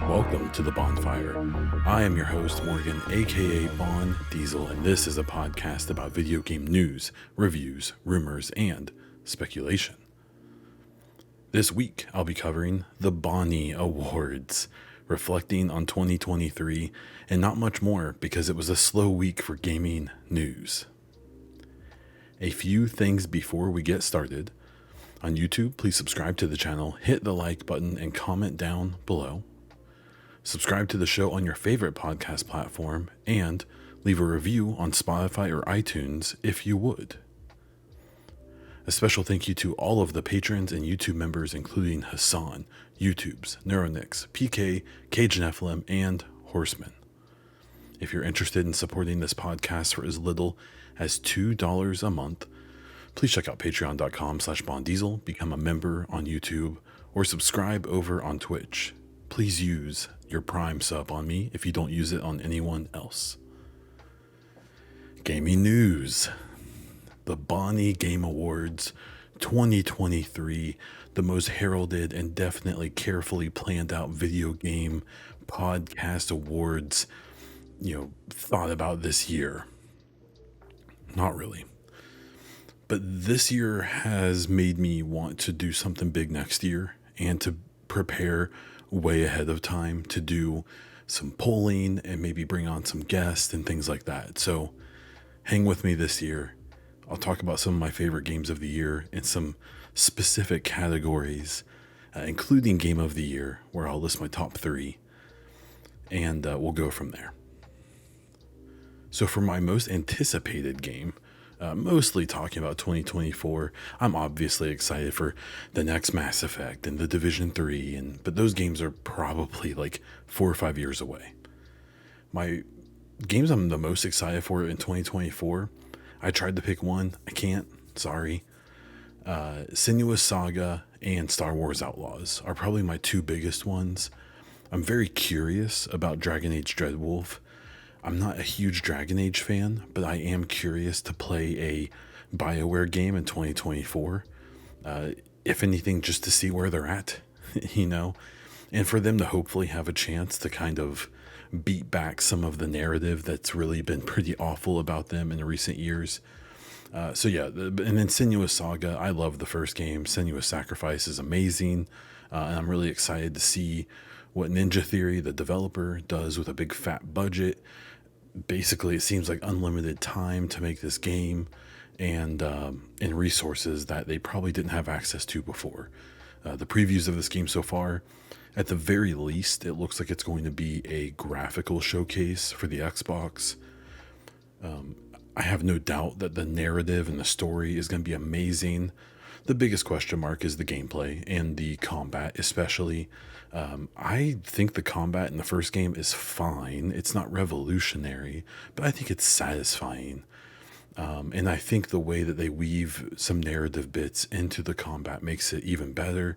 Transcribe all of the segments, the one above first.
Welcome to the Baunfire. I am your host, Morgan, aka Baun Diesel, and this is a podcast about video game news, reviews, rumors, and speculation. This week, I'll be covering the Bauny Awards, reflecting on 2023, and not much more because it was a slow week for gaming news. A few things before we get started. On YouTube, please subscribe to the channel, hit the like button, and comment down below. Subscribe to the show on your favorite podcast platform, and leave a review on Spotify or iTunes if you would. A special thank you to all of the patrons and YouTube members, including Hassan, YouTubes, Neuronix, PK, Cage Nephilim, and Horseman. If you're interested in supporting this podcast for as little as $2 a month, please check out patreon.com/BaunDiesel, become a member on YouTube, or subscribe over on Twitch. Please use your Prime sub on me if you don't use it on anyone else. Gaming news. The Bauny Game Awards 2023, the most heralded and definitely carefully planned out video game podcast awards, thought about this year. Not really. But this year has made me want to do something big next year and to prepare way ahead of time to do some polling and maybe bring on some guests and things like that. So hang with me this year. I'll talk about some of my favorite games of the year in some specific categories, including Game of the Year, where I'll list my top 3, and we'll go from there. So for my most anticipated game, mostly talking about 2024, I'm obviously excited for the next Mass Effect and the Division 3, but those games are probably like 4 or 5 years away. My games I'm the most excited for in 2024, I tried to pick one. I can't. Sorry. Sinuous Saga and Star Wars Outlaws are probably my 2 biggest ones. I'm very curious about Dragon Age Dreadwolf. I'm not a huge Dragon Age fan, but I am curious to play a BioWare game in 2024. If anything, just to see where they're at, and for them to hopefully have a chance to kind of beat back some of the narrative that's really been pretty awful about them in recent years. And then Sinuous Saga, I love the first game. Sinuous Sacrifice is amazing, and I'm really excited to see what Ninja Theory, the developer, does with a big fat budget. Basically, it seems like unlimited time to make this game and resources that they probably didn't have access to before. The previews of this game so far, at the very least, it looks like it's going to be a graphical showcase for the Xbox. I have no doubt that the narrative and the story is going to be amazing. The biggest question mark is the gameplay and the combat, especially. I think the combat in the first game is fine. It's not revolutionary, but I think it's satisfying. And I think the way that they weave some narrative bits into the combat makes it even better.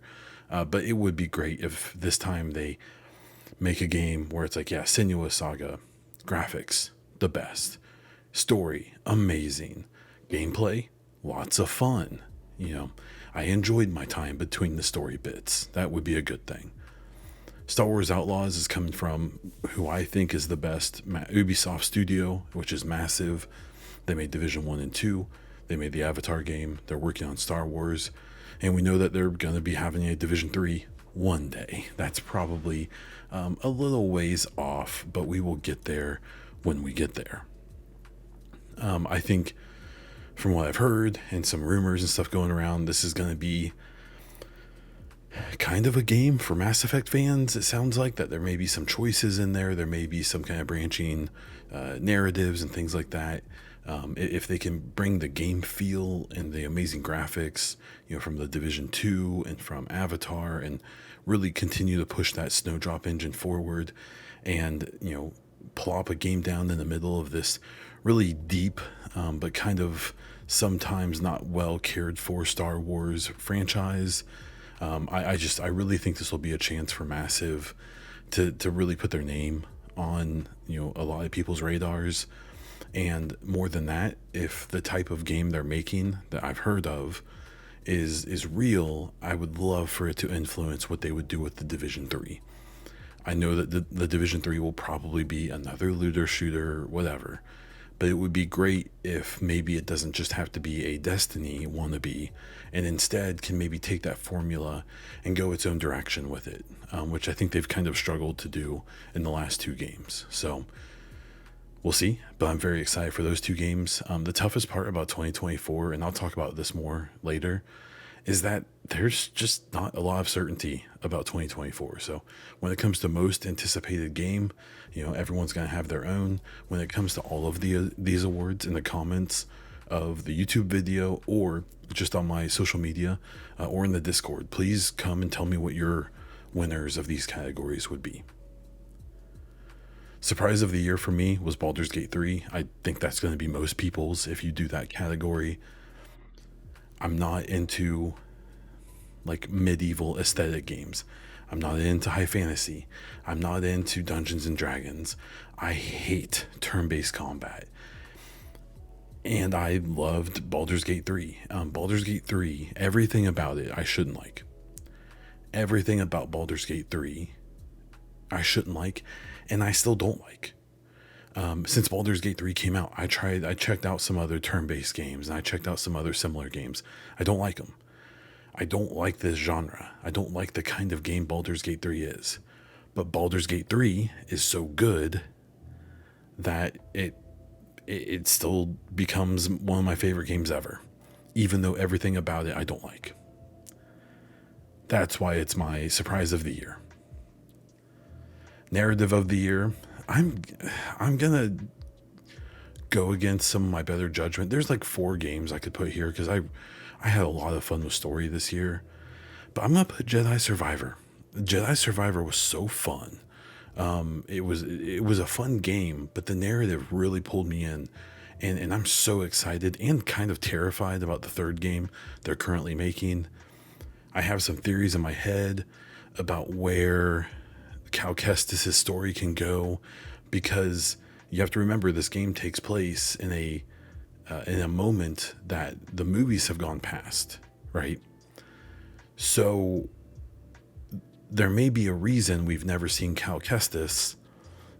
But it would be great if this time they make a game where it's like, yeah, Sinuous Saga, graphics, the best. Story, amazing. Gameplay, lots of fun. I enjoyed my time between the story bits. That would be a good thing. Star Wars Outlaws is coming from who I think is the best Ubisoft studio, which is massive. They made Division 1 and 2. They made the Avatar game. They're working on Star Wars. And we know that they're going to be having a Division 3 one day. That's probably a little ways off, but we will get there when we get there. I think from what I've heard and some rumors and stuff going around, this is going to be kind of a game for Mass Effect fans. It sounds like that there may be some choices in there. There may be some kind of branching narratives and things like that. If they can bring the game feel and the amazing graphics, from the Division 2 and from Avatar, and really continue to push that Snowdrop engine forward and, plop a game down in the middle of this really deep, but kind of sometimes not well cared for Star Wars franchise. I really think this will be a chance for Massive to really put their name on, a lot of people's radars. And more than that, if the type of game they're making that I've heard of is real, I would love for it to influence what they would do with the Division 3. I know that the Division 3 will probably be another looter shooter, whatever. But it would be great if maybe it doesn't just have to be a Destiny wannabe, and instead can maybe take that formula and go its own direction with it, which I think they've kind of struggled to do in the last two games. So we'll see, but I'm very excited for those two games. The toughest part about 2024, and I'll talk about this more later, is that there's just not a lot of certainty about 2024. So when it comes to most anticipated game, everyone's going to have their own. When it comes to all of these awards, in the comments of the YouTube video or just on my social media or in the Discord, please come and tell me what your winners of these categories would be. Surprise of the year for me was Baldur's Gate 3. I think that's going to be most people's if you do that category. I'm not into like medieval aesthetic games. I'm not into high fantasy. I'm not into Dungeons and Dragons. I hate turn-based combat. And I loved Baldur's Gate 3. Baldur's Gate 3, everything about it I shouldn't like. Everything about Baldur's Gate 3 I shouldn't like, and I still don't like. Since Baldur's Gate 3 came out, I checked out some other turn-based games, and I checked out some other similar games. I don't like them. I don't like this genre. I don't like the kind of game Baldur's Gate 3 is. But Baldur's Gate 3 is so good that it still becomes one of my favorite games ever, even though everything about it I don't like. That's why it's my surprise of the year. Narrative of the year, I'm gonna go against some of my better judgment. There's like 4 games I could put here because I had a lot of fun with story this year, but I'm gonna put Jedi Survivor. Jedi Survivor was so fun. It was a fun game, but the narrative really pulled me in, and I'm so excited and kind of terrified about the third game they're currently making. I have some theories in my head about where Cal Kestis' story can go, because you have to remember this game takes place in a moment that the movies have gone past, right? So there may be a reason we've never seen Cal Kestis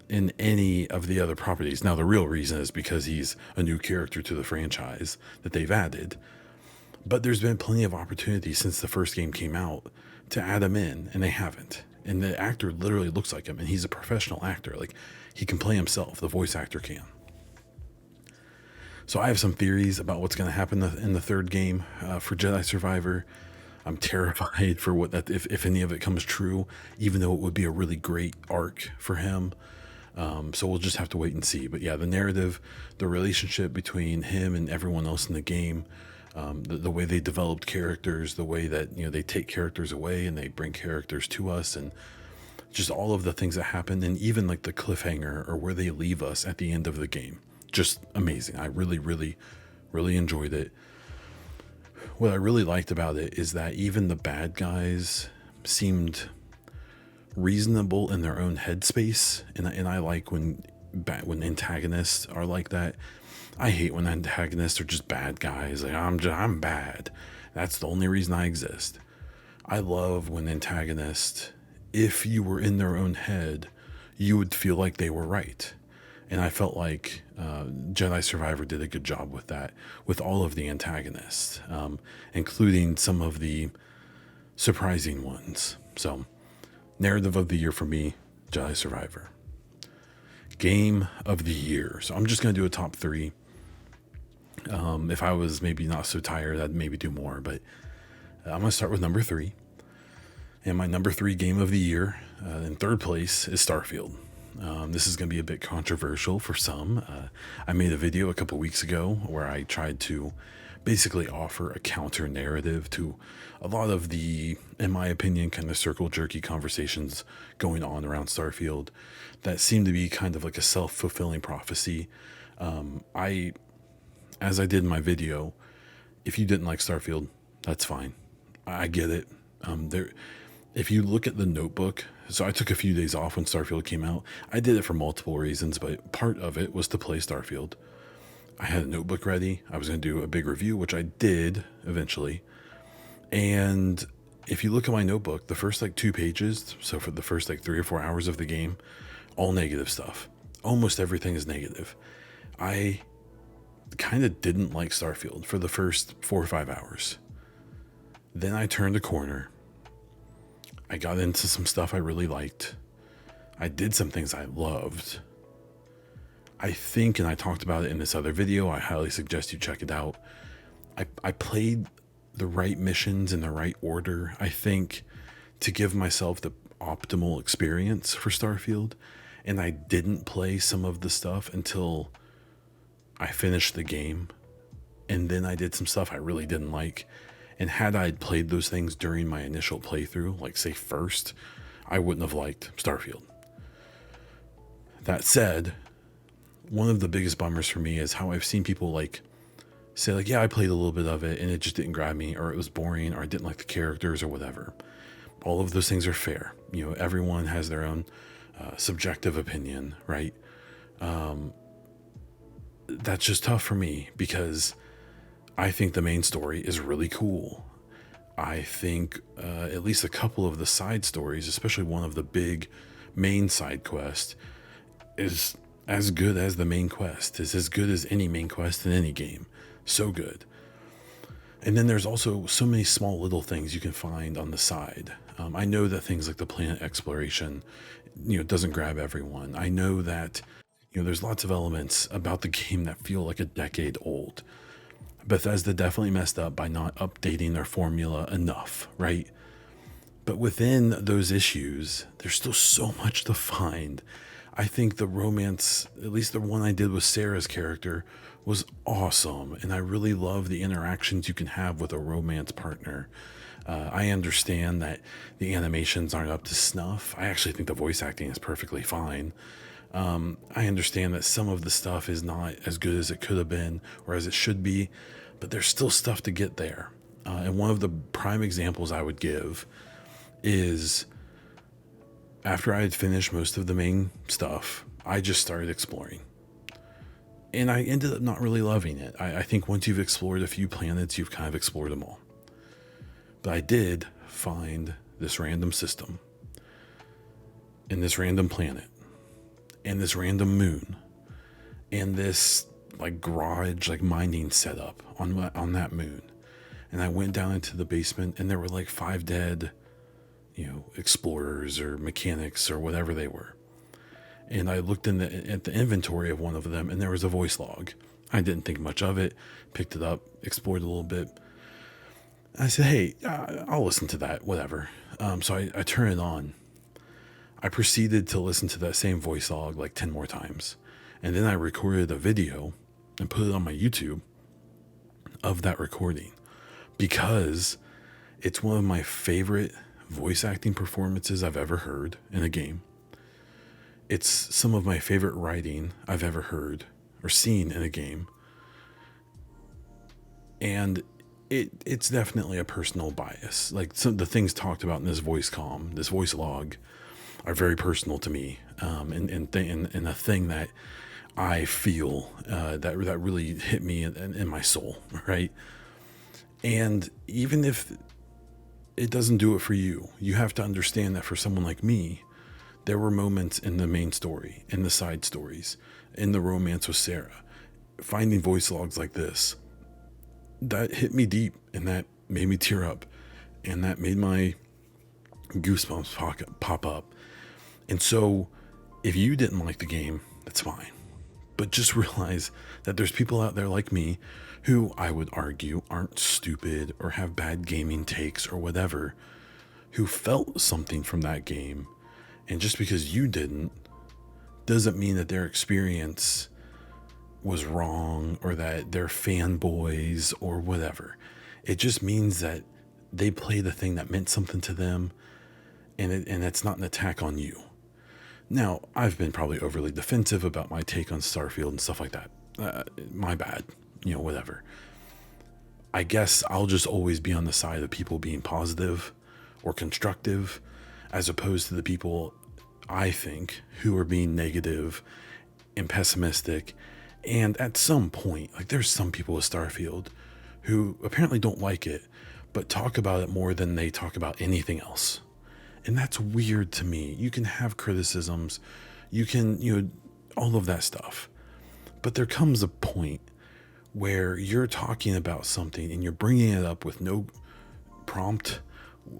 in any of the other properties. Now, the real reason is because he's a new character to the franchise that they've added. But there's been plenty of opportunities since the first game came out to add him in, and they haven't. And the actor literally looks like him, and he's a professional actor. Like, he can play himself. The voice actor can. So I have some theories about what's going to happen in the third game for Jedi Survivor. I'm terrified for what that if any of it comes true, even though it would be a really great arc for him. So we'll just have to wait and see. But yeah, the narrative, the relationship between him and everyone else in the game, the way they developed characters, the way that they take characters away and they bring characters to us, and just all of the things that happen, and even like the cliffhanger or where they leave us at the end of the game, just amazing. I really, really, really enjoyed it. What I really liked about it is that even the bad guys seemed reasonable in their own headspace, and I like when antagonists are like that. I hate when antagonists are just bad guys. Like, I'm bad. That's the only reason I exist. I love when antagonists, if you were in their own head, you would feel like they were right. And I felt like Jedi Survivor did a good job with that, with all of the antagonists, including some of the surprising ones. So, narrative of the year for me, Jedi Survivor. Game of the year. So I'm just going to do a top 3. If I was maybe not so tired, I'd maybe do more, but I'm going to start with number 3. And my number 3 game of the year in third place is Starfield. This is going to be a bit controversial for some. I made a video a couple weeks ago where I tried to basically offer a counter narrative to a lot of the, in my opinion, kind of circle jerky conversations going on around Starfield that seem to be kind of like a self-fulfilling prophecy. As I did in my video, if you didn't like Starfield, that's fine. I get it. If you look at the notebook, so I took a few days off when Starfield came out. I did it for multiple reasons, but part of it was to play Starfield. I had a notebook ready. I was going to do a big review, which I did eventually. And if you look at my notebook, the first like 2 pages, so for the first like 3 or 4 hours of the game, all negative stuff. Almost everything is negative. I kind of didn't like Starfield for the first 4 or 5 hours. Then I turned a corner. I got into some stuff I really liked. I did some things I loved. I think, and I talked about it in this other video, I highly suggest you check it out. I played the right missions in the right order, I think, to give myself the optimal experience for Starfield. And I didn't play some of the stuff until I finished the game. And then I did some stuff I really didn't like. And had I played those things during my initial playthrough, like say first, I wouldn't have liked Starfield. That said, one of the biggest bummers for me is how I've seen people like say like, yeah, I played a little bit of it and it just didn't grab me, or it was boring, or I didn't like the characters or whatever. All of those things are fair. You know, everyone has their own subjective opinion, right? That's just tough for me because I think the main story is really cool. I think at least a couple of the side stories, especially one of the big main side quests, is as good as the main quest, is as good as any main quest in any game. So good. And then there's also so many small little things you can find on the side. I know that things like the planet exploration, doesn't grab everyone. I know that, there's lots of elements about the game that feel like a decade old. Bethesda definitely messed up by not updating their formula enough, right? But within those issues, there's still so much to find. I think the romance, at least the one I did with Sarah's character, was awesome. And I really love the interactions you can have with a romance partner. I understand that the animations aren't up to snuff. I actually think the voice acting is perfectly fine. I understand that some of the stuff is not as good as it could have been or as it should be, but there's still stuff to get there. And one of the prime examples I would give is after I had finished most of the main stuff, I just started exploring. And I ended up not really loving it. I think once you've explored a few planets, you've kind of explored them all. But I did find this random system and this random planet and this random moon and this like garage, like mining setup on that moon. And I went down into the basement and there were like 5 dead, explorers or mechanics or whatever they were. And I looked at the inventory of one of them and there was a voice log. I didn't think much of it, picked it up, explored a little bit. I said, hey, I'll listen to that, whatever. So I turn it on. I proceeded to listen to that same voice log like 10 more times. And then I recorded a video and put it on my YouTube of that recording because it's one of my favorite voice acting performances I've ever heard in a game. It's some of my favorite writing I've ever heard or seen in a game. And it's definitely a personal bias. Like some of the things talked about in this voice log are very personal to me. And a thing that I feel that really hit me in my soul, right? And even if it doesn't do it for you, you have to understand that for someone like me, there were moments in the main story, in the side stories, in the romance with Sarah, finding voice logs like this, that hit me deep and that made me tear up and that made my goosebumps pop up. And so if you didn't like the game, that's fine. But just realize that there's people out there like me who I would argue aren't stupid or have bad gaming takes or whatever, who felt something from that game. And just because you didn't doesn't mean that their experience was wrong or that they're fanboys or whatever. It just means that they played a thing that meant something to them, and it's not an attack on you. Now, I've been probably overly defensive about my take on Starfield and stuff like that. My bad, whatever. I guess I'll just always be on the side of people being positive or constructive, as opposed to the people, I think, who are being negative and pessimistic. And at some point, like there's some people with Starfield who apparently don't like it, but talk about it more than they talk about anything else. And that's weird to me. You can have criticisms, you can, all of that stuff. But there comes a point where you're talking about something and you're bringing it up with no prompt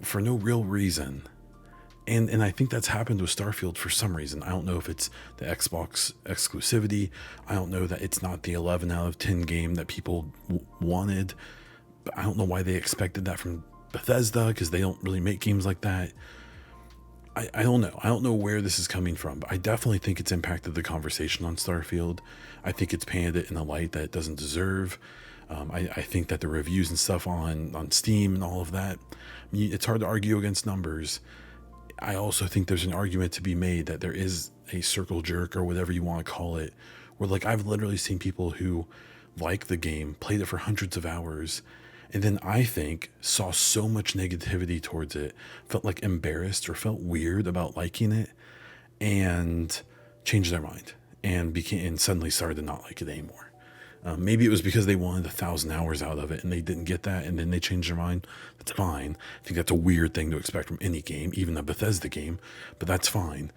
for no real reason. And I think that's happened with Starfield for some reason. I don't know if it's the Xbox exclusivity. I don't know that it's not the 11 out of 10 game that people wanted. But I don't know why they expected that from Bethesda, because they don't really make games like that. I don't know. I don't know where this is coming from, but I definitely think it's impacted the conversation on Starfield. I think it's painted it in a light that it doesn't deserve. I think that the reviews and stuff on Steam and all of that, I mean, it's hard to argue against numbers. I also think there's an argument to be made that there is a circle jerk, or whatever you want to call it, where like I've literally seen people who like the game, played it for hundreds of hours, and then I think saw so much negativity towards it, felt like embarrassed or felt weird about liking it, and changed their mind and suddenly started to not like it anymore. Maybe it was because they wanted 1,000 hours out of it and they didn't get that, and then they changed their mind. That's fine. I think that's a weird thing to expect from any game, even a Bethesda game, but that's fine.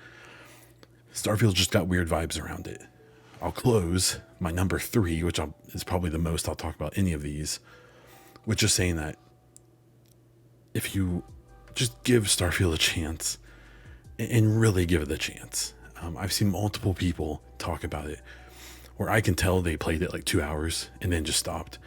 Starfield just got weird vibes around it. I'll close my number 3, which is probably the most I'll talk about any of these, with just saying that if you just give Starfield a chance, and really give it a chance. I've seen multiple people talk about it where I can tell they played it like 2 hours and then just stopped.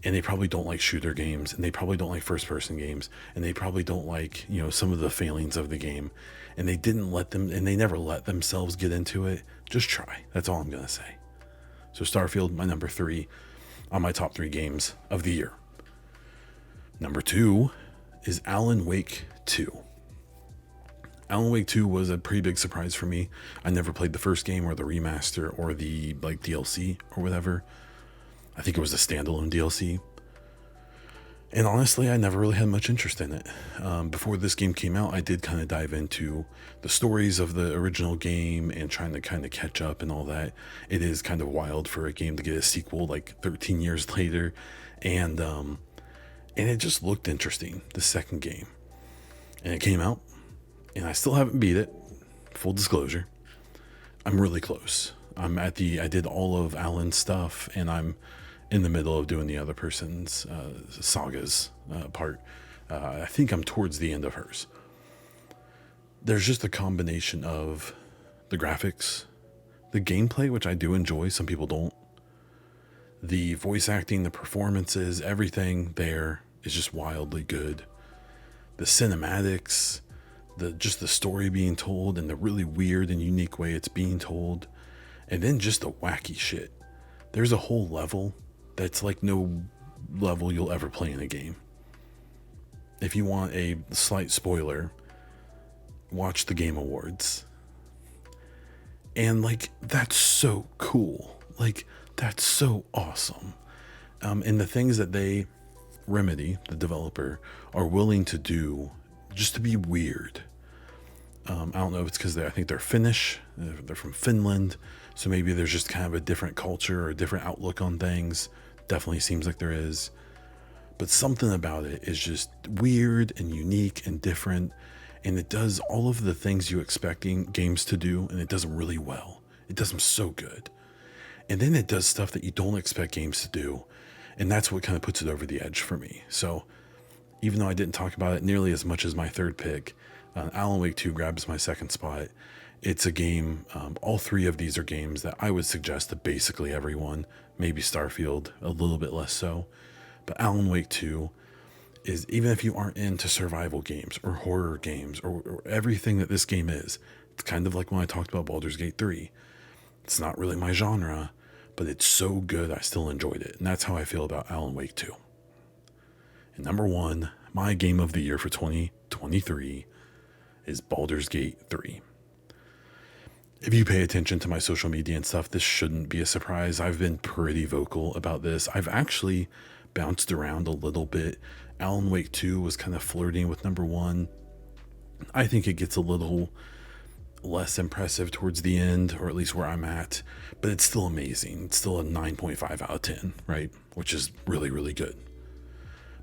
And they probably don't like shooter games, and they probably don't like first person games, and they probably don't like, some of the failings of the game. And they never let themselves get into it. Just try. That's all I'm going to say. So Starfield, my number 3 on my top 3 games of the year. Number 2 is Alan Wake 2. Alan Wake 2 was a pretty big surprise for me. I never played the first game or the remaster or the DLC or whatever. I think it was a standalone DLC. And honestly, I never really had much interest in it. Before this game came out, I did kind of dive into the stories of the original game and trying to kind of catch up and all that. It is kind of wild for a game to get a sequel like 13 years later. And it just looked interesting, the second game. And it came out. And I still haven't beat it. Full disclosure. I'm really close. I did all of Alan's stuff, and I'm in the middle of doing the other person's Saga's part. I think I'm towards the end of hers. There's just a combination of the graphics, the gameplay, which I do enjoy, some people don't. The voice acting, the performances, everything there is just wildly good. The cinematics, the story being told in the really weird and unique way it's being told, and then just the wacky shit. There's a whole level that's like no level you'll ever play in a game. If you want a slight spoiler, watch the Game Awards. And like, that's so cool. Like, that's so awesome. And the things that Remedy, the developer, are willing to do just to be weird. I don't know if it's because I think they're Finnish, they're from Finland, so maybe there's just kind of a different culture or a different outlook on things. Definitely seems like there is. But something about it is just weird and unique and different, and it does all of the things you expect games to do, and it does them really well. It does them so good. And then it does stuff that you don't expect games to do, and that's what kind of puts it over the edge for me. So even though I didn't talk about it nearly as much as my third pick, Alan Wake 2 grabs my second spot. It's a game, all 3 of these are games that I would suggest to basically everyone, maybe Starfield a little bit less so, but Alan Wake 2 is, even if you aren't into survival games or horror games or everything that this game is, it's kind of like when I talked about Baldur's Gate 3. It's not really my genre, but it's so good I still enjoyed it, and that's how I feel about Alan Wake 2. And number 1, my game of the year for 2023 is Baldur's Gate 3. If you pay attention to my social media and stuff, this shouldn't be a surprise. I've been pretty vocal about this. I've actually bounced around a little bit. Alan Wake 2 was kind of flirting with number 1. I think it gets a little less impressive towards the end, or at least where I'm at, but it's still amazing. It's still a 9.5 out of 10, right? Which is really, really good.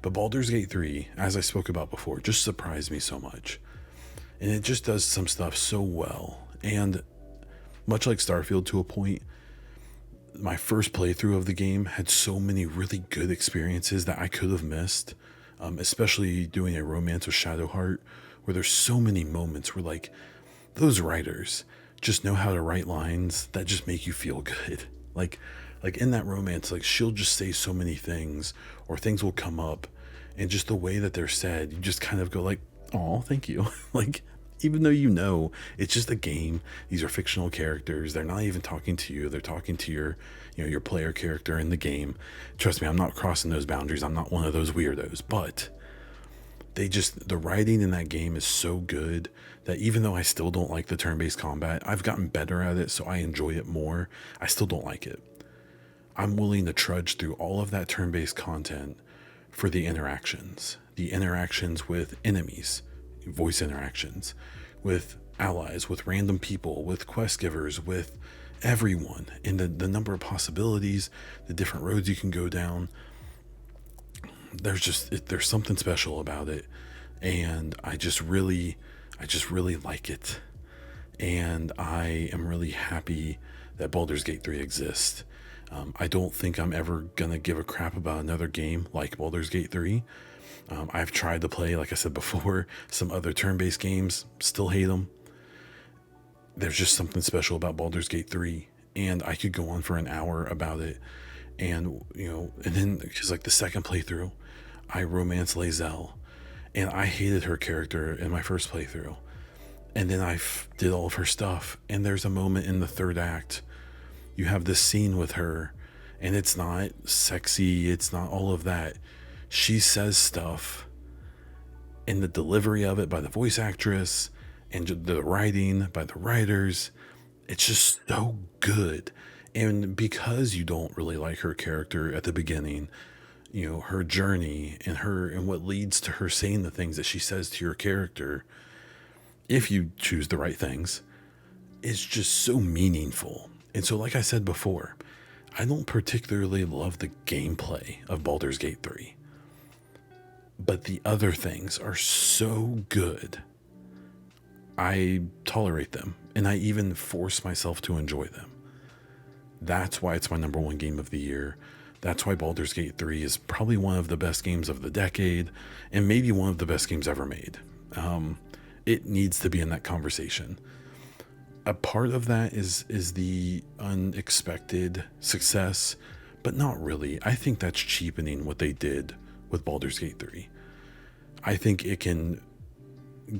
But Baldur's Gate 3, as I spoke about before, just surprised me so much. And it just does some stuff so well. And much like Starfield to a point, my first playthrough of the game had so many really good experiences that I could have missed, especially doing a romance with Shadowheart, where there's so many moments where, like, those writers just know how to write lines that just make you feel good. Like in that romance, like she'll just say so many things, or things will come up, and just the way that they're said, you just kind of go like, "Oh, thank you." Like, even though you know it's just a game, these are fictional characters. They're not even talking to you. They're talking to your, your player character in the game. Trust me, I'm not crossing those boundaries. I'm not one of those weirdos. But the writing in that game is so good that even though I still don't like the turn-based combat, I've gotten better at it, so I enjoy it more. I still don't like it. I'm willing to trudge through all of that turn-based content for the interactions with enemies, voice interactions, with allies, with random people, with quest givers, with everyone, and the number of possibilities, the different roads you can go down. There's something special about it, and I just really like it, and I am really happy that Baldur's Gate 3 exists. I don't think I'm ever gonna give a crap about another game like Baldur's Gate 3. I've tried to play, like I said before, some other turn-based games, still hate them. There's just something special about Baldur's Gate 3, and I could go on for an hour about it. And and then because like the second playthrough, I romanced Lae'zel, and I hated her character in my first playthrough, and then did all of her stuff. And there's a moment in the third act, you have this scene with her, and it's not sexy, it's not all of that. She says stuff, and the delivery of it by the voice actress and the writing by the writers, it's just so good. And because you don't really like her character at the beginning, her journey and what leads to her saying the things that she says to your character, if you choose the right things, is just so meaningful. And so, like I said before, I don't particularly love the gameplay of Baldur's Gate 3, but the other things are so good. I tolerate them, and I even force myself to enjoy them. That's why it's my number one game of the year. That's why Baldur's Gate 3 is probably one of the best games of the decade, and maybe one of the best games ever made. It needs to be in that conversation. A part of that is the unexpected success, but not really. I think that's cheapening what they did with Baldur's Gate 3. I think it can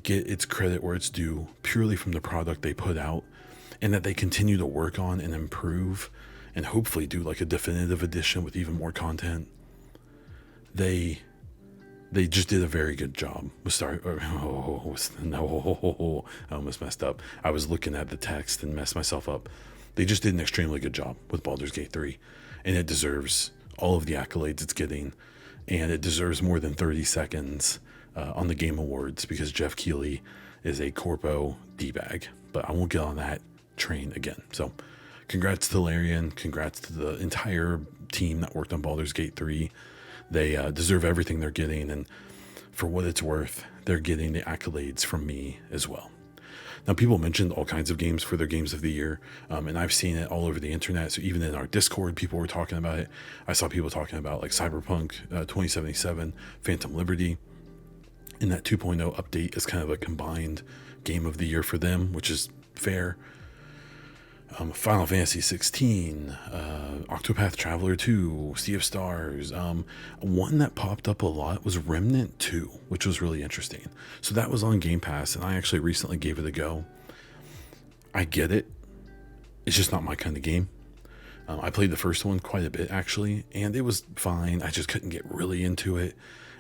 get its credit where it's due purely from the product they put out, and that they continue to work on and improve, and hopefully do like a definitive edition with even more content. They just did a very good job with I almost messed up. I was looking at the text and messed myself up. They just did an extremely good job with Baldur's Gate 3, and it deserves all of the accolades it's getting, and it deserves more than 30 seconds on the Game Awards, because Jeff Keighley is a corpo D-bag. But I won't get on that train again. So congrats to Larian, congrats to the entire team that worked on Baldur's Gate 3. They deserve everything they're getting, and for what it's worth, they're getting the accolades from me as well. Now, people mentioned all kinds of games for their games of the year, and I've seen it all over the internet. So even in our Discord, people were talking about it. I saw people talking about like Cyberpunk 2077, Phantom Liberty, and that 2.0 update is kind of a combined game of the year for them, which is fair. Final Fantasy 16, Octopath Traveler 2, Sea of Stars. One that popped up a lot was Remnant 2, which was really interesting. So that was on Game Pass, and I actually recently gave it a go. I get it. It's just not my kind of game. I played the first one quite a bit, actually, and it was fine. I just couldn't get really into it,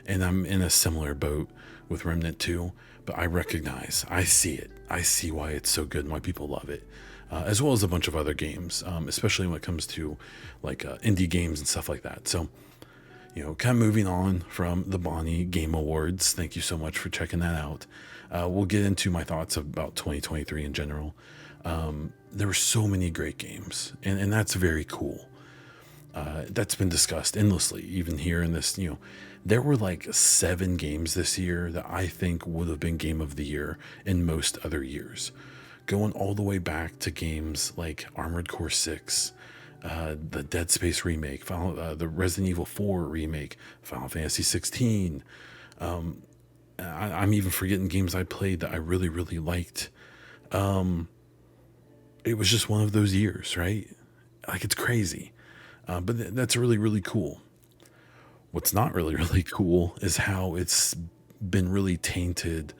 and I'm in a similar boat with Remnant 2, but I see it. I see why it's so good and why people love it. As well as a bunch of other games, especially when it comes to like indie games and stuff like that. So, kind of moving on from the Bauny Game Awards. Thank you so much for checking that out. We'll get into my thoughts about 2023 in general. There were so many great games, and that's very cool. That's been discussed endlessly, even here in this, There were like 7 games this year that I think would have been game of the year in most other years. Going all the way back to games like Armored Core 6, the Dead Space remake, the Resident Evil 4 remake, Final Fantasy 16. I'm even forgetting games I played that I really, really liked. It was just one of those years, right? Like, it's crazy. But that's really, really cool. What's not really, really cool is how it's been really tainted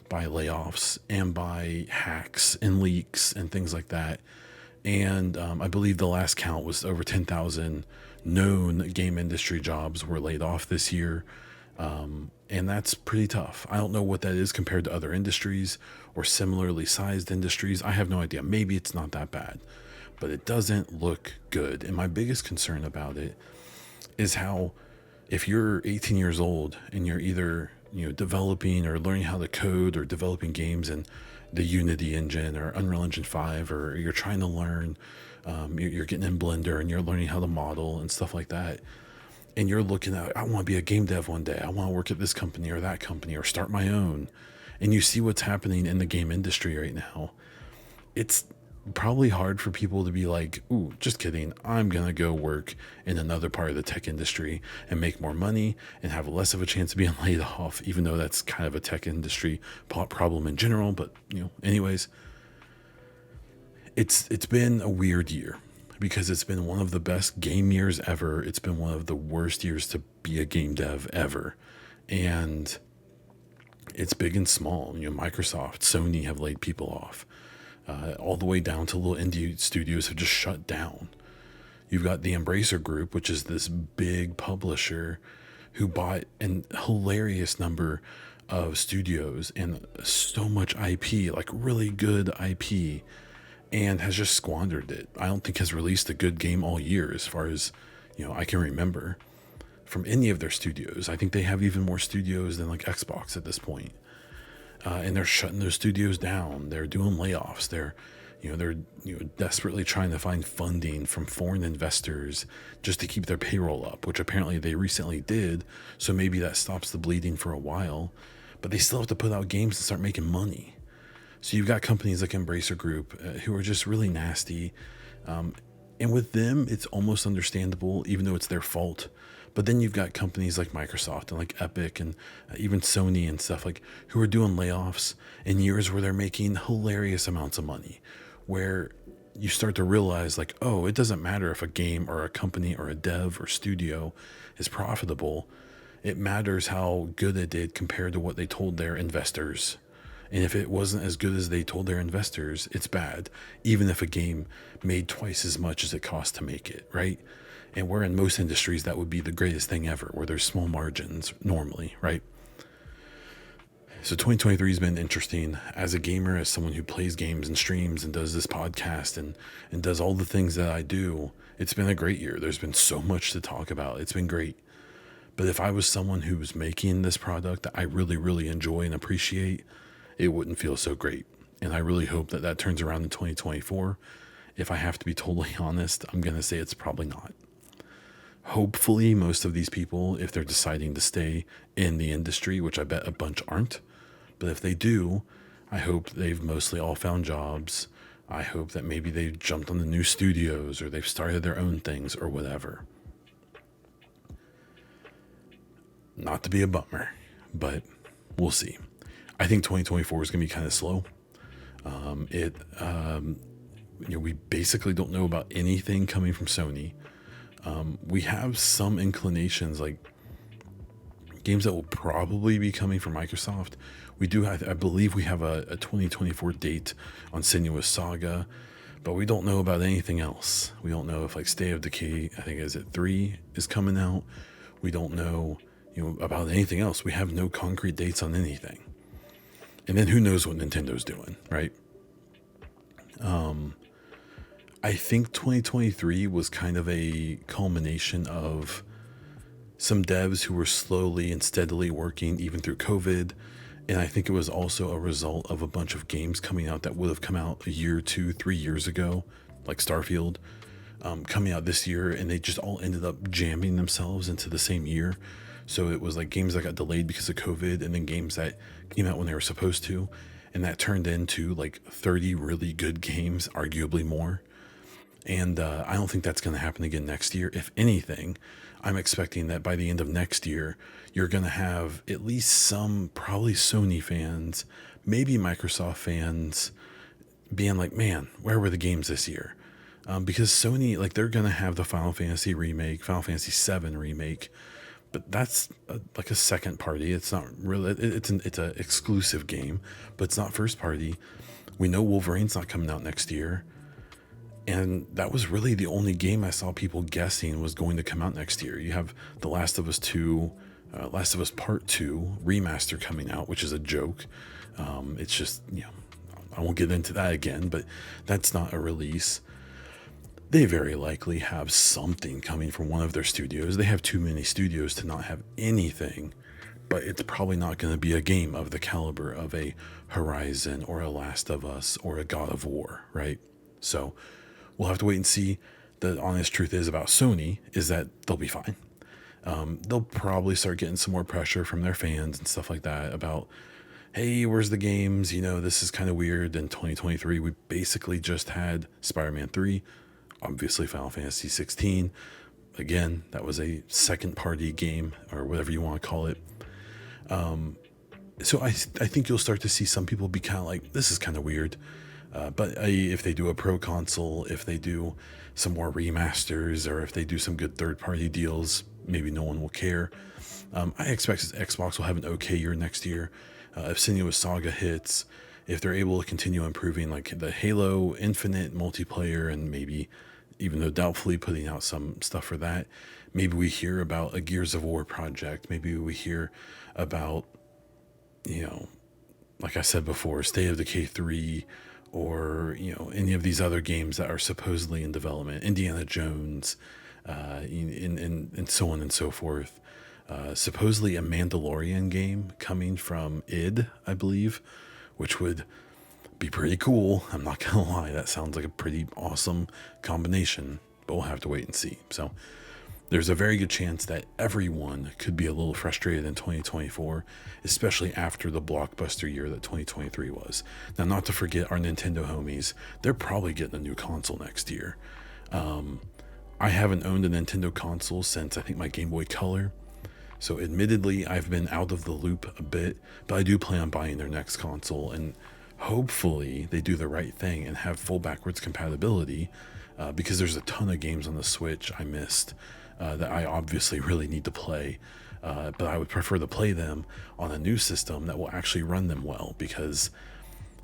by layoffs and by hacks and leaks and things like that. And I believe the last count was over 10,000 known game industry jobs were laid off this year. And that's pretty tough. I don't know what that is compared to other industries or similarly sized industries. I have no idea. Maybe it's not that bad, but it doesn't look good. And my biggest concern about it is how, if you're 18 years old and you're either developing or learning how to code or developing games in the Unity engine or Unreal Engine 5, or you're trying to learn, you're getting in Blender and you're learning how to model and stuff like that, and you're looking at, I want to be a game dev one day, I want to work at this company or that company or start my own, and you see what's happening in the game industry right now, it's probably hard for people to be like, ooh, just kidding, I'm gonna go work in another part of the tech industry and make more money and have less of a chance of being laid off, even though that's kind of a tech industry problem in general. But anyways, it's been a weird year because it's been one of the best game years ever. It's been one of the worst years to be a game dev ever. And it's big and small. Microsoft, Sony have laid people off. All the way down to little indie studios have just shut down. You've got the Embracer Group, which is this big publisher who bought an hilarious number of studios and so much IP, like really good IP, and has just squandered it. I don't think has released a good game all year, as far as I can remember, from any of their studios. I think they have even more studios than like Xbox at this point. And they're shutting those studios down. They're doing layoffs. They're desperately trying to find funding from foreign investors just to keep their payroll up, which apparently they recently did. So maybe that stops the bleeding for a while, but they still have to put out games and start making money. So you've got companies like Embracer Group who are just really nasty. And with them, it's almost understandable, even though it's their fault. But then you've got companies like Microsoft and like Epic and even Sony and stuff, like, who are doing layoffs in years where they're making hilarious amounts of money, where you start to realize, like, oh, it doesn't matter if a game or a company or a dev or studio is profitable. It matters how good it did compared to what they told their investors. And if it wasn't as good as they told their investors, it's bad, even if a game made twice as much as it cost to make it, right? And where in most industries that would be the greatest thing ever, where there's small margins normally, right? So 2023 has been interesting as a gamer, as someone who plays games and streams and does this podcast and does all the things that I do. It's been a great year. There's been so much to talk about. It's been great. But if I was someone who was making this product that I really, really enjoy and appreciate, it wouldn't feel so great. And I really hope that turns around in 2024. If I have to be totally honest, I'm going to say it's probably not. Hopefully, most of these people, if they're deciding to stay in the industry, which I bet a bunch aren't, but if they do, I hope they've mostly all found jobs. I hope that maybe they've jumped on the new studios or they've started their own things or whatever. Not to be a bummer, but we'll see. I think 2024 is going to be kind of slow. We basically don't know about anything coming from Sony. We have some inclinations, like games that will probably be coming from Microsoft. We do have, I believe we have a 2024 date on Senua's Saga, but we don't know about anything else. We don't know if like State of Decay, I think is it 3 is coming out. We don't know, about anything else. We have no concrete dates on anything. And then who knows what Nintendo's doing, right? I think 2023 was kind of a culmination of some devs who were slowly and steadily working even through COVID. And I think it was also a result of a bunch of games coming out that would have come out a year, 2, 3 years ago, like Starfield, coming out this year. And they just all ended up jamming themselves into the same year. So it was like games that got delayed because of COVID, and then games that came out when they were supposed to. And that turned into like 30 really good games, arguably more. And I don't think that's going to happen again next year. If anything, I'm expecting that by the end of next year, you're going to have at least some, probably Sony fans, maybe Microsoft fans, being like, man, where were the games this year? Because Sony, like, they're going to have the Final Fantasy remake, Final Fantasy 7 remake, but that's like a second party. It's not really, it's a exclusive game, but it's not first party. We know Wolverine's not coming out next year. And that was really the only game I saw people guessing was going to come out next year. You have The Last of Us 2, Last of Us Part 2 remaster coming out, which is a joke. It's just, I won't get into that again, but that's not a release. They very likely have something coming from one of their studios. They have too many studios to not have anything, but it's probably not going to be a game of the caliber of a Horizon or a Last of Us or a God of War, right? So we'll have to wait and see. The honest truth is about Sony is that they'll be fine. They'll probably start getting some more pressure from their fans and stuff like that about, hey, where's the games? This is kind of weird. In 2023, we basically just had Spider-Man 3, obviously Final Fantasy 16. Again, that was a second party game or whatever you want to call it. So I think you'll start to see some people be kind of like, this is kind of weird. But if they do a pro console, if they do some more remasters, or if they do some good third-party deals, maybe no one will care. I expect Xbox will have an okay year next year. If Senua's Saga hits, if they're able to continue improving like the Halo Infinite multiplayer, and maybe, even though doubtfully, putting out some stuff for that, maybe we hear about a Gears of War project. Maybe we hear about, like I said before, State of Decay 3, or any of these other games that are supposedly in development, Indiana Jones, and so on and so forth. Supposedly a Mandalorian game coming from id, I believe, which would be pretty cool. I'm not gonna lie, that sounds like a pretty awesome combination, but we'll have to wait and see. So there's a very good chance that everyone could be a little frustrated in 2024, especially after the blockbuster year that 2023 was. Now, not to forget our Nintendo homies, they're probably getting a new console next year. I haven't owned a Nintendo console since I think my Game Boy Color. So admittedly, I've been out of the loop a bit, but I do plan on buying their next console, and hopefully they do the right thing and have full backwards compatibility, because there's a ton of games on the Switch I missed. That I obviously really need to play, but I would prefer to play them on a new system that will actually run them well, because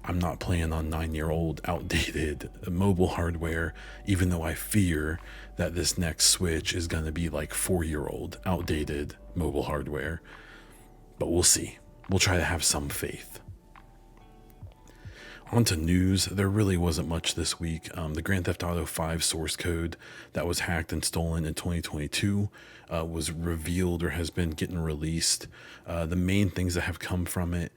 I'm not playing on 9-year-old outdated mobile hardware, even though I fear that this next Switch is going to be like 4-year-old outdated mobile hardware. But we'll see. We'll try to have some faith. On to news. There really wasn't much this week. The Grand Theft Auto 5 source code that was hacked and stolen in 2022 was revealed, or has been getting released. The main things that have come from it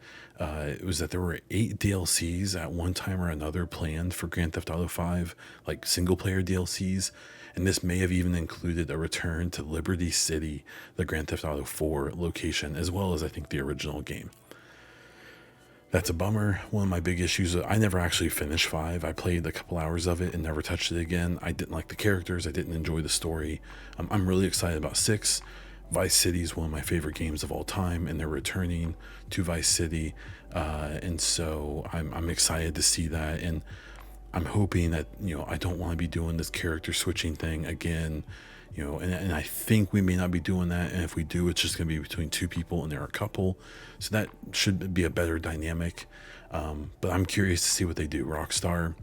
was that there were 8 DLCs at one time or another planned for Grand Theft Auto 5, like single-player DLCs. And this may have even included a return to Liberty City, the Grand Theft Auto 4 location, as well as I think the original game. That's a bummer. One of my big issues, I never actually finished 5. I played a couple hours of it and never touched it again. I didn't like the characters. I didn't enjoy the story. I'm really excited about 6. Vice City is one of my favorite games of all time, and they're returning to Vice City. And so I'm excited to see that. And I'm hoping that, I don't want to be doing this character switching thing again. And I think we may not be doing that. And if we do, it's just going to be between 2 people, and they're a couple. So that should be a better dynamic. But I'm curious to see what they do. Rockstar,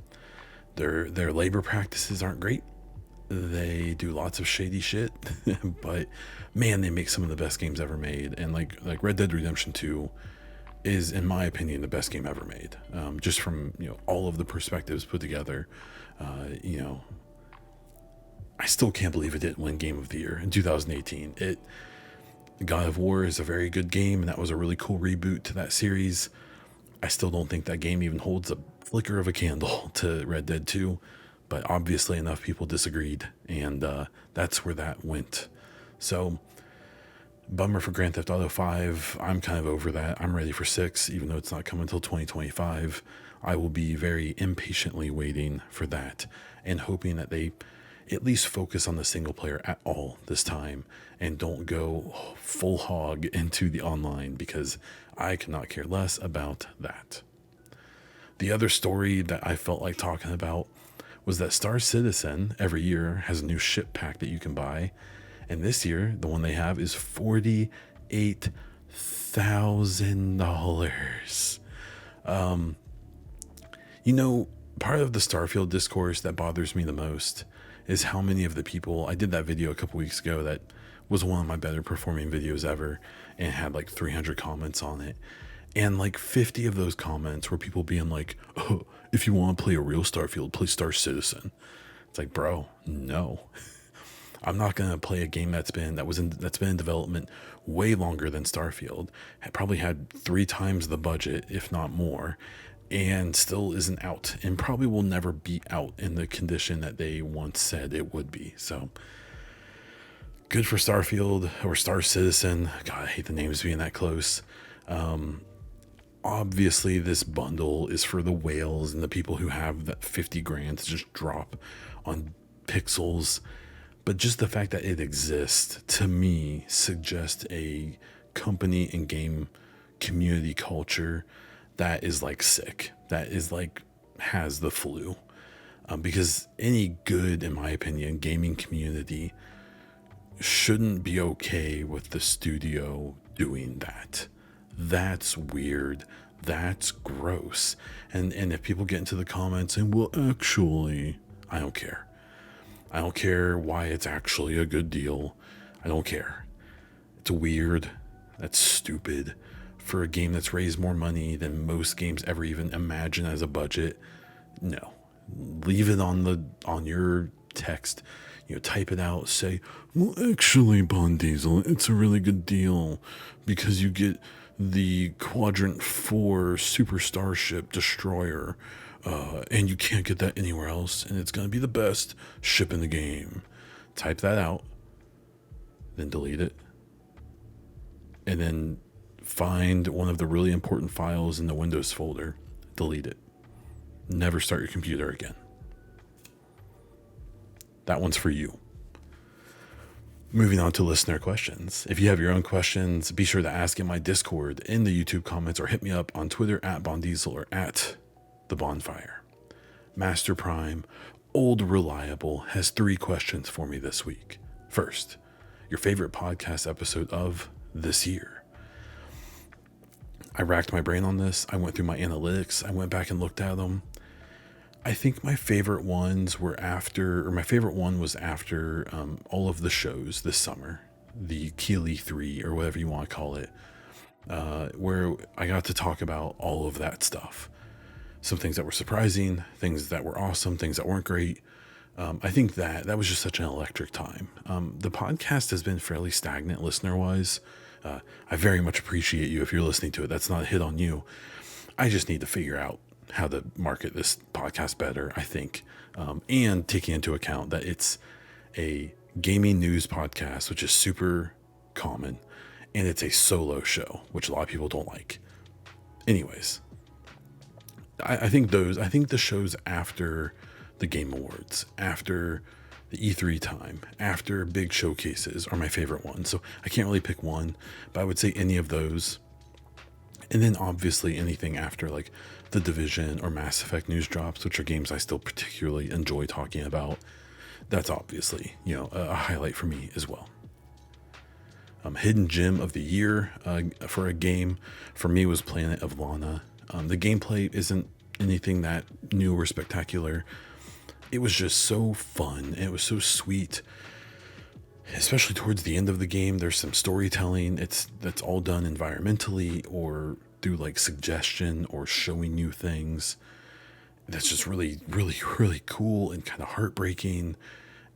their labor practices aren't great. They do lots of shady shit, but man, they make some of the best games ever made. And like Red Dead Redemption 2 is, in my opinion, the best game ever made. Just from, all of the perspectives put together. I still can't believe it didn't win Game of the Year in 2018. God of War is a very good game, and that was a really cool reboot to that series. I still don't think that game even holds a flicker of a candle to Red Dead 2, but obviously enough people disagreed, and that's where that went. So Bummer for Grand Theft Auto 5. I'm kind of over that. I'm ready for 6, even though it's not coming until 2025. I will be very impatiently waiting for that and hoping that they at least focus on the single player at all this time and don't go full hog into the online, because I cannot care less about that. The other story that I felt like talking about was that Star Citizen every year has a new ship pack that you can buy. And this year, the one they have is $48,000. You know, part of the Starfield discourse that bothers me the most is how many of the people, I did that video a couple weeks ago that was one of my better performing videos ever and had like 300 comments on it. And like 50 of those comments were people being like, oh, if you want to play a real Starfield, play Star Citizen. It's like, bro, no. I'm not going to play a game that's been in development way longer than Starfield. It probably had 3 times the budget, if not more, and still isn't out, and probably will never be out in the condition that they once said it would be. So good for Starfield or Star Citizen. God, I hate the names being that close. Obviously this bundle is for the whales and the people who have that 50 grand to just drop on pixels. But just the fact that it exists, to me, suggests a company and game community culture that is like sick, that is like has the flu. Because any good, in my opinion, gaming community shouldn't be okay with the studio doing that. That's weird. That's gross. And if people get into the comments and, well, actually, I don't care. I don't care why it's actually a good deal. I don't care. It's weird. That's stupid. For a game that's raised more money than most games ever even imagine as a budget, no. Leave it on your text. Type it out. Say, well, actually, Bond Diesel, it's a really good deal because you get the Quadrant 4 Super Starship Destroyer. And you can't get that anywhere else, and it's going to be the best ship in the game. Type that out, then delete it, and then find one of the really important files in the Windows folder, delete it. Never start your computer again. That one's for you. Moving on to listener questions. If you have your own questions, be sure to ask in my Discord, in the YouTube comments, or hit me up on Twitter at Bondiesel or at the Baunfire. Master Prime, old reliable, has 3 questions for me this week. First, your favorite podcast episode of this year. I racked my brain on this. I went through my analytics. I went back and looked at them. I think my favorite ones were my favorite one was after all of the shows this summer, the Keeley 3 or whatever you want to call it, where I got to talk about all of that stuff. Some things that were surprising, things that were awesome, things that weren't great. I think that was just such an electric time. The podcast has been fairly stagnant listener-wise. I very much appreciate you if you're listening to it. That's not a hit on you. I just need to figure out how to market this podcast better, I think. And taking into account that it's a gaming news podcast, which is super common, and it's a solo show, which a lot of people don't like. Anyways, I think the shows after the Game Awards, after the E3 time, after big showcases are my favorite ones. So I can't really pick one, but I would say any of those. And then obviously anything after like The Division or Mass Effect news drops, which are games I still particularly enjoy talking about. That's obviously, a highlight for me as well. Hidden gem of the year for a game for me was Planet of Lana. The gameplay isn't anything that new or spectacular. It was just so fun. It was so sweet, especially towards the end of the game. There's some storytelling. That's all done environmentally or through like suggestion or showing new things. That's just really, really, really cool and kind of heartbreaking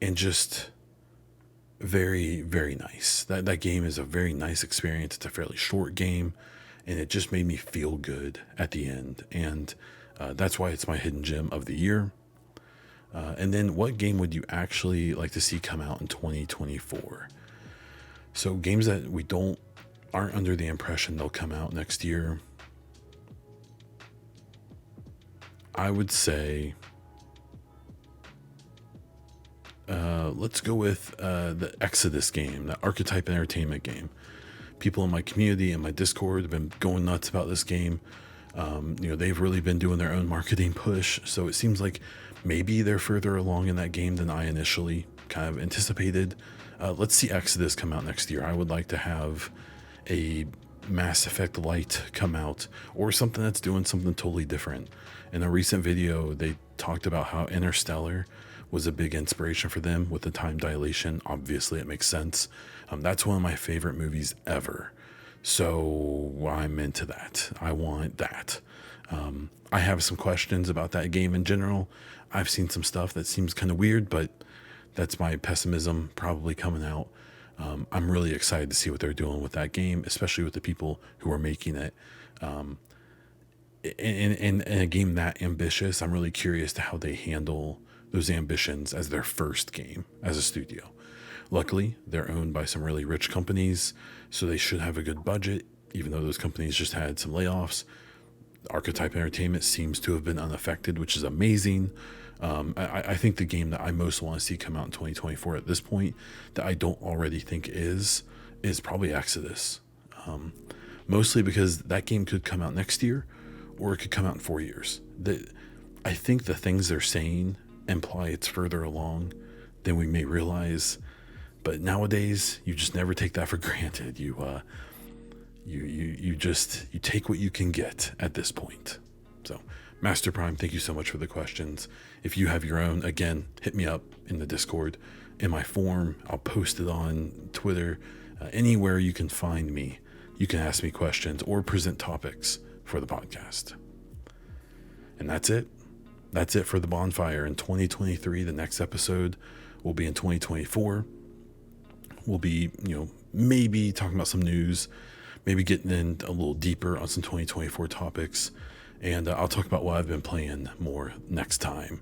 and just very, very nice. That game is a very nice experience. It's a fairly short game, and it just made me feel good at the end. And that's why it's my hidden gem of the year. And then what game would you actually like to see come out in 2024? So games that we aren't under the impression they'll come out next year, I would say let's go with the Exodus game, the Archetype Entertainment game. People in my community and my Discord have been going nuts about this game. They've really been doing their own marketing push, so it seems like maybe they're further along in that game than I initially kind of anticipated. Let's see Exodus come out next year. I would like to have a Mass Effect Lite come out, or something that's doing something totally different. In a recent video, they talked about how Interstellar was a big inspiration for them with the time dilation. Obviously, it makes sense. That's one of my favorite movies ever. So I'm into that. I want that. I have some questions about that game in general. I've seen some stuff that seems kind of weird, but that's my pessimism probably coming out. I'm really excited to see what they're doing with that game, especially with the people who are making it. In a game that ambitious, I'm really curious to how they handle those ambitions as their first game as a studio. Luckily, they're owned by some really rich companies, so they should have a good budget, even though those companies just had some layoffs. Archetype Entertainment seems to have been unaffected, which is amazing. I think the game that I most want to see come out in 2024 at this point, that I don't already think is probably Exodus. Mostly because that game could come out next year, or it could come out in 4 years. I think the things they're saying imply it's further along than we may realize. But nowadays, you just never take that for granted. You take what you can get at this point. So, Master Prime, thank you so much for the questions. If you have your own, again, hit me up in the Discord, in my form. I'll post it on Twitter. Anywhere you can find me, you can ask me questions or present topics for the podcast. And that's it. That's it for the Baunfire in 2023. The next episode will be in 2024. We'll be, maybe talking about some news, maybe getting in a little deeper on some 2024 topics. And I'll talk about what I've been playing more next time.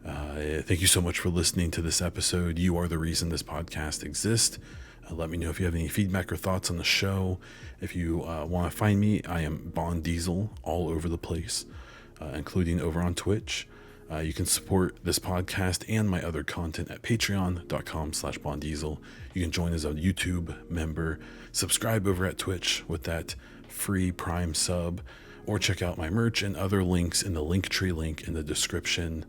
Thank you so much for listening to this episode. You are the reason this podcast exists. Let me know if you have any feedback or thoughts on the show. If you want to find me, I am Bon Diesel all over the place, including over on Twitch. You can support this podcast and my other content at patreon.com/bondiesel. You can join as a YouTube member, subscribe over at Twitch with that free Prime sub, or check out my merch and other links in the Linktree link in the description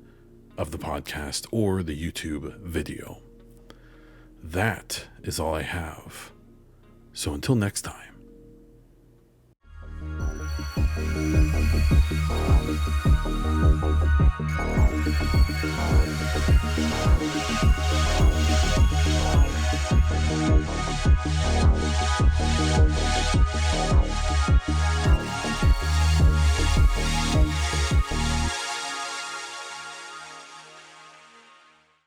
of the podcast or the YouTube video. That is all I have. So until next time.